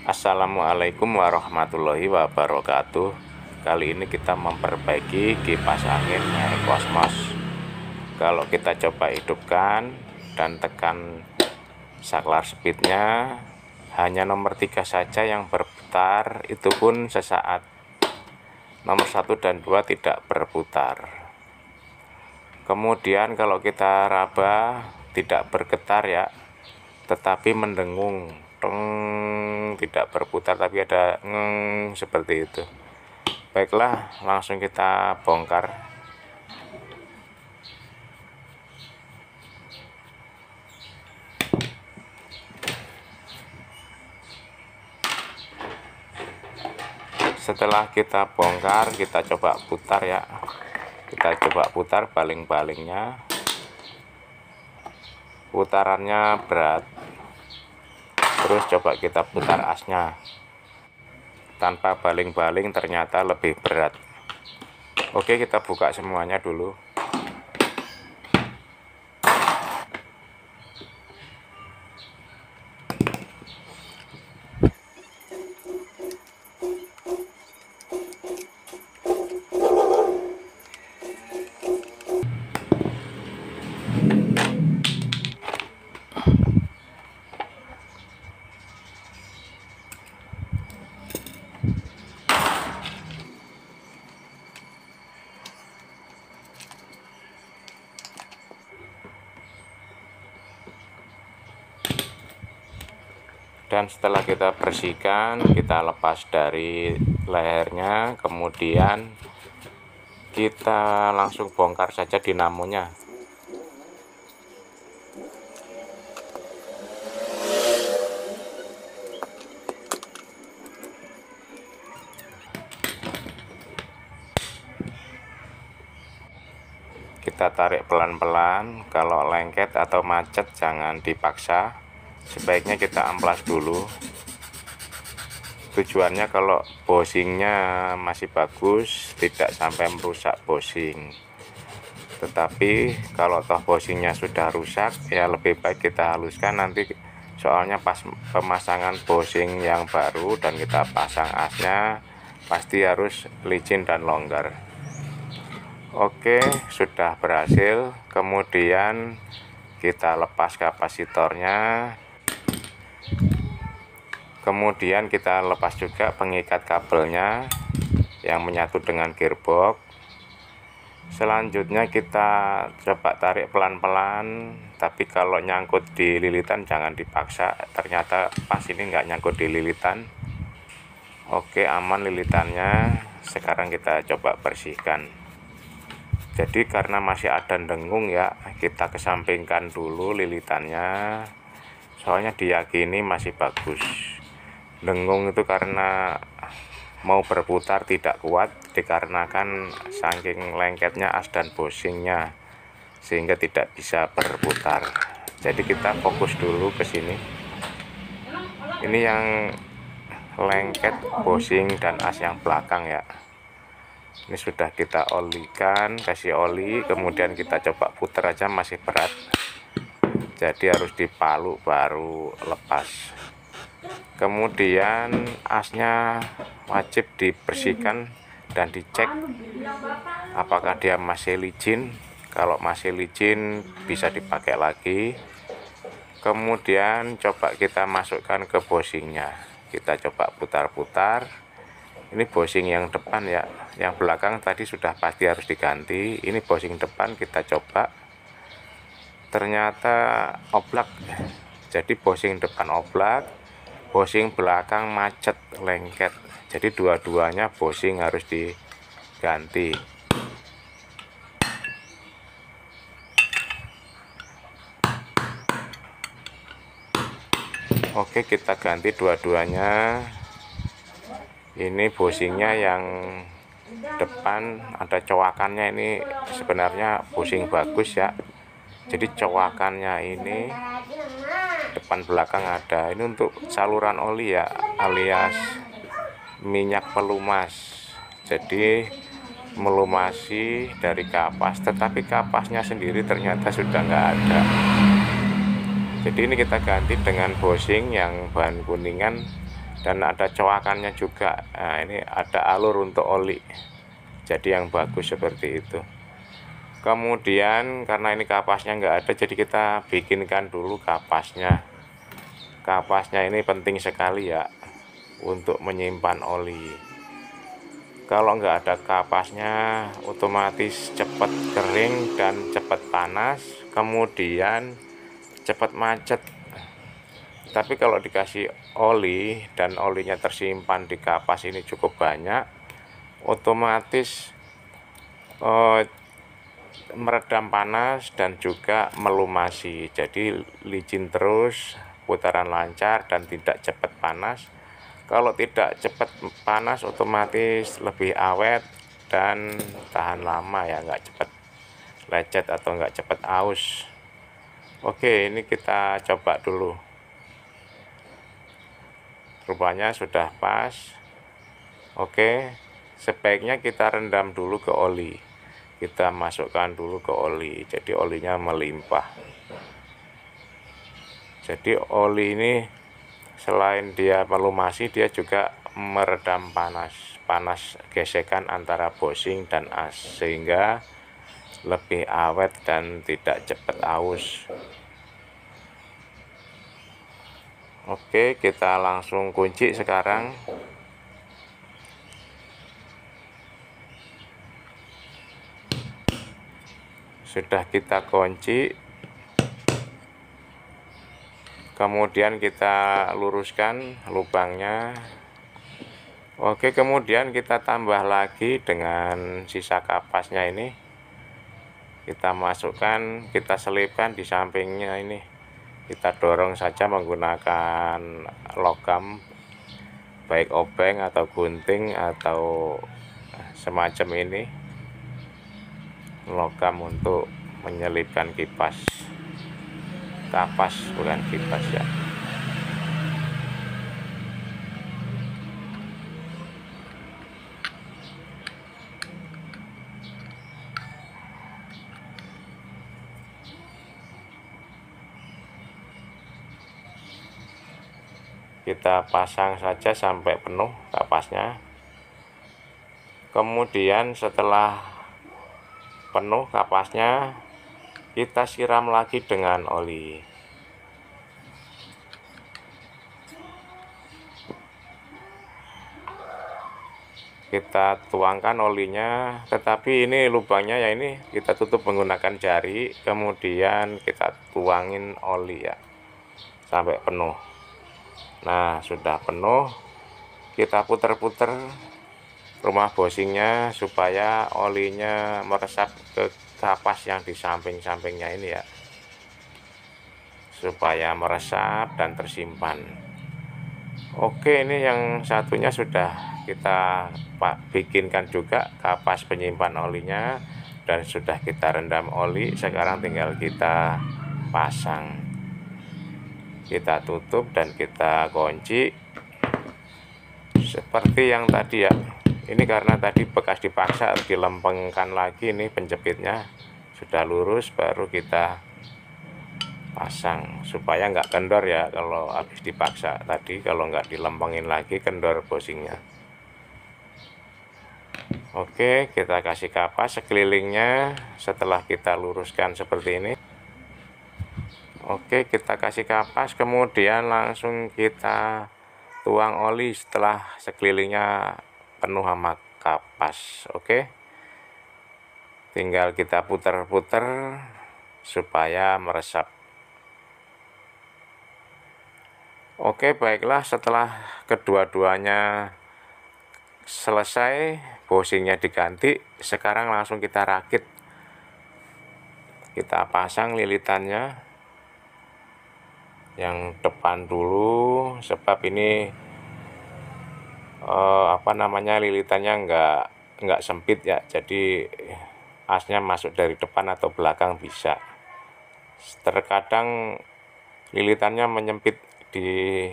Assalamualaikum warahmatullahi wabarakatuh. Kali ini kita memperbaiki kipas angin merek Cosmos. Kalau kita coba hidupkan dan tekan saklar speednya, hanya nomor 3 saja yang berputar, itu pun sesaat. Nomor 1 dan 2 tidak berputar. Kemudian kalau kita raba tidak bergetar ya, tetapi mendengung, tidak berputar tapi ada seperti itu. Baiklah, langsung kita bongkar. Setelah kita bongkar, kita coba putar ya. Kita coba putar baling-balingnya. Putarannya berat. Terus coba kita putar asnya. Tanpa baling-baling ternyata lebih berat. Oke, kita buka semuanya dulu. Dan setelah kita bersihkan, kita lepas dari lehernya, kemudian kita langsung bongkar saja dinamonya. Kita tarik pelan-pelan. Kalau lengket atau macet jangan dipaksa. Sebaiknya kita amplas dulu. Tujuannya kalau bosingnya masih bagus, tidak sampai merusak bosing. Tetapi kalau toh bosingnya sudah rusak, ya lebih baik kita haluskan nanti. Soalnya pas pemasangan bosing yang baru dan kita pasang asnya, pasti harus licin dan longgar. Oke, sudah berhasil. Kemudian kita lepas kapasitornya. Kemudian kita lepas juga pengikat kabelnya yang menyatu dengan gearbox. Selanjutnya kita coba tarik pelan-pelan, tapi kalau nyangkut di lilitan jangan dipaksa. Ternyata pas ini nggak nyangkut di lilitan. Oke, aman lilitannya. Sekarang kita coba bersihkan. Jadi karena masih ada dengung ya, kita kesampingkan dulu lilitannya. Soalnya diyakini masih bagus. Dengung itu karena mau berputar tidak kuat, dikarenakan saking lengketnya as dan bosingnya, sehingga tidak bisa berputar. Jadi kita fokus dulu ke sini. Ini yang lengket, bosing dan as yang belakang ya. Ini sudah kita olikan, kasih oli, kemudian kita coba putar aja masih berat. Jadi harus dipalu baru lepas. Kemudian asnya wajib dibersihkan dan dicek apakah dia masih licin. Kalau masih licin bisa dipakai lagi. Kemudian coba kita masukkan ke bosingnya. Kita coba putar-putar. Ini bosing yang depan ya, yang belakang tadi sudah pasti harus diganti. Ini bosing depan kita coba, ternyata oblak. Jadi bosing depan oblak, bosing belakang macet lengket. Jadi dua-duanya bosing harus diganti. Oke, kita ganti dua-duanya. Ini bosingnya yang depan ada cowakannya, ini sebenarnya bosing bagus ya. Jadi cowakannya ini depan belakang ada. Ini untuk saluran oli ya, alias minyak pelumas. Jadi melumasi dari kapas, tetapi kapasnya sendiri ternyata sudah nggak ada. Jadi ini kita ganti dengan bosing yang bahan kuningan dan ada coakannya juga. Nah, ini ada alur untuk oli, jadi yang bagus seperti itu. Kemudian karena ini kapasnya nggak ada, jadi kita bikinkan dulu kapasnya. Kapasnya ini penting sekali ya untuk menyimpan oli. Kalau nggak ada kapasnya otomatis cepat kering dan cepat panas, kemudian cepat macet. Tapi kalau dikasih oli dan olinya tersimpan di kapas ini cukup banyak, otomatis meredam panas dan juga melumasi, jadi licin terus, putaran lancar dan tidak cepat panas. Kalau tidak cepat panas otomatis lebih awet dan tahan lama ya, nggak cepat lecet atau nggak cepat aus. Oke, ini kita coba dulu. Rupanya sudah pas. Oke, sebaiknya kita rendam dulu ke oli. Kita masukkan dulu ke oli, jadi olinya melimpah. Jadi oli ini selain dia melumasi, dia juga meredam panas gesekan antara bosing dan as, sehingga lebih awet dan tidak cepat aus. Oke, kita langsung kunci sekarang. Sudah kita kunci, kemudian kita luruskan lubangnya. Oke, kemudian kita tambah lagi dengan sisa kapasnya ini. Kita masukkan, kita selipkan di sampingnya ini. Kita dorong saja menggunakan logam, baik obeng atau gunting atau semacam ini, logam untuk menyelipkan kapas bukan kipas ya. Kita pasang saja sampai penuh kapasnya. Kemudian setelah penuh kapasnya, kita siram lagi dengan oli. Kita tuangkan olinya, tetapi ini lubangnya ya, ini kita tutup menggunakan jari, kemudian kita tuangin oli ya sampai penuh. Nah, sudah penuh, kita puter-puter rumah bosingnya supaya olinya meresap ke kapas yang di samping-sampingnya ini ya, supaya meresap dan tersimpan. Oke, ini yang satunya sudah kita bikinkan juga kapas penyimpan olinya dan sudah kita rendam oli. Sekarang tinggal kita pasang, kita tutup dan kita kunci seperti yang tadi ya. Ini karena tadi bekas dipaksa, dilempengkan lagi, ini penjepitnya sudah lurus, baru kita pasang supaya nggak kendor ya kalau habis dipaksa tadi. Kalau nggak dilempengin lagi kendor bosingnya. Oke, kita kasih kapas sekelilingnya setelah kita luruskan seperti ini. Oke, kita kasih kapas, kemudian langsung kita tuang oli setelah sekelilingnya penuh sama kapas. Oke, tinggal kita putar-putar supaya meresap. Oke, baiklah, setelah kedua-duanya selesai, bosingnya diganti, sekarang langsung kita rakit. Kita pasang lilitannya yang depan dulu, sebab ini lilitannya nggak sempit ya, jadi asnya masuk dari depan atau belakang bisa. Terkadang lilitannya menyempit di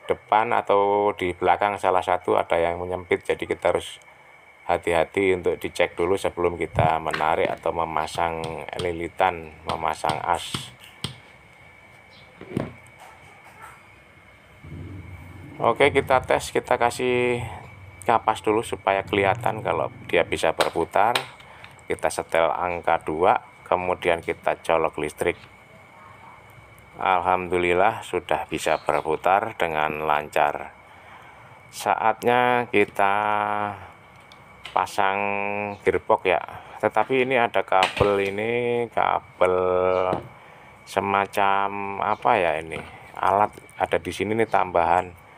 depan atau di belakang, salah satu ada yang menyempit, jadi kita harus hati-hati untuk dicek dulu sebelum kita menarik atau memasang lilitan, memasang as. Oke, kita tes, kita kasih kapas dulu supaya kelihatan kalau dia bisa berputar. Kita setel angka 2, kemudian kita colok listrik. Alhamdulillah sudah bisa berputar dengan lancar. Saatnya kita pasang gearbox ya. Tetapi ini ada kabel, ini kabel semacam apa ya, ini alat ada di sini nih tambahan.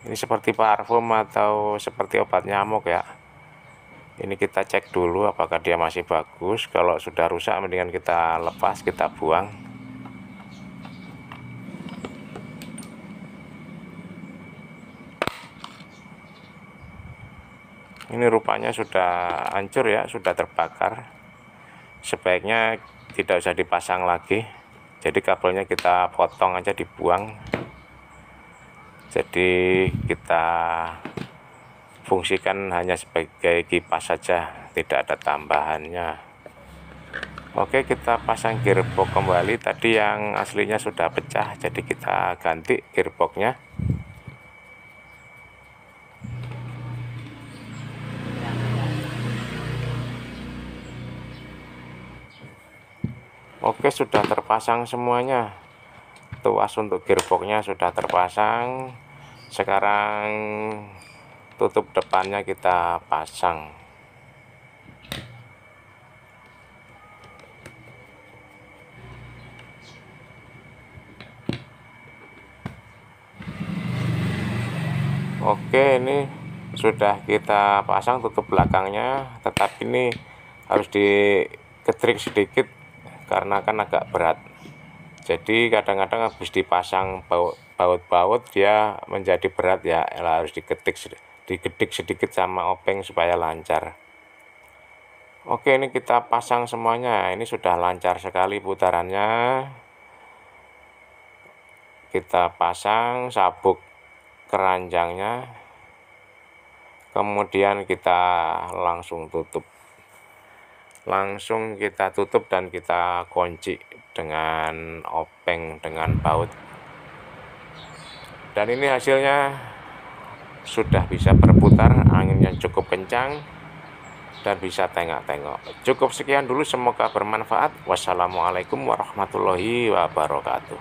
Ini seperti parfum atau seperti obat nyamuk ya. Ini kita cek dulu apakah dia masih bagus. Kalau sudah rusak mendingan kita lepas, kita buang. Ini rupanya sudah hancur ya, sudah terbakar. Sebaiknya tidak usah dipasang lagi. Jadi kabelnya kita potong aja, dibuang. Jadi kita fungsikan hanya sebagai kipas saja, tidak ada tambahannya. Oke, kita pasang gearbox kembali. Tadi yang aslinya sudah pecah, jadi kita ganti gearboxnya. Oke, sudah terpasang semuanya. Tuas untuk gearboxnya sudah terpasang. Sekarang tutup depannya kita pasang. Oke, ini sudah kita pasang tutup belakangnya, tetapi ini harus diketrik sedikit karena kan agak berat. Jadi kadang-kadang habis dipasang baut-baut dia menjadi berat ya, harus digedik sedikit sama openg supaya lancar. Oke, ini kita pasang semuanya. Ini sudah lancar sekali putarannya. Kita pasang sabuk keranjangnya, kemudian kita langsung tutup. Langsung kita tutup dan kita kunci dengan openg, dengan baut. Dan ini hasilnya sudah bisa berputar, anginnya cukup kencang dan bisa tengok-tengok. Cukup sekian dulu, semoga bermanfaat. Wassalamualaikum warahmatullahi wabarakatuh.